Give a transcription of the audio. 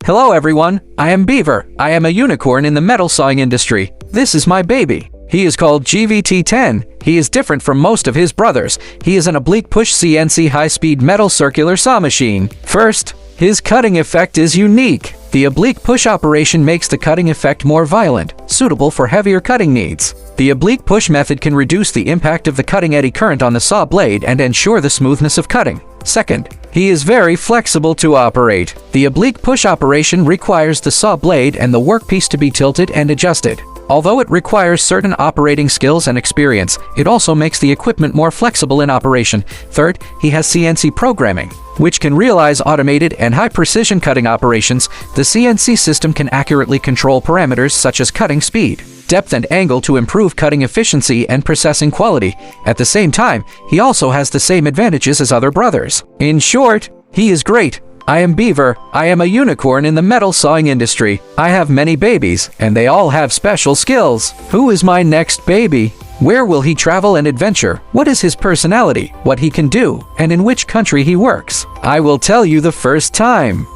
Hello everyone, I am Beaver. I am a unicorn in the metal sawing industry. This is my baby. He is called JVTI0. He is different from most of his brothers. He is an oblique push CNC high-speed metal circular saw machine. First, his cutting effect is unique. The oblique push operation makes the cutting effect more violent, suitable for heavier cutting needs. The oblique push method can reduce the impact of the cutting eddy current on the saw blade and ensure the smoothness of cutting. Second, he is very flexible to operate. The oblique push operation requires the saw blade and the workpiece to be tilted and adjusted. Although it requires certain operating skills and experience, it also makes the equipment more flexible in operation. Third, he has CNC programming, which can realize automated and high-precision cutting operations. The CNC system can accurately control parameters such as cutting speed, depth and angle to improve cutting efficiency and processing quality. At the same time, he also has the same advantages as other brothers. In short, he is great. I am Beaver. I am a unicorn in the metal sawing industry. I have many babies, and they all have special skills. Who is my next baby? Where will he travel and adventure? What is his personality? What he can do? And in which country he works? I will tell you the first time.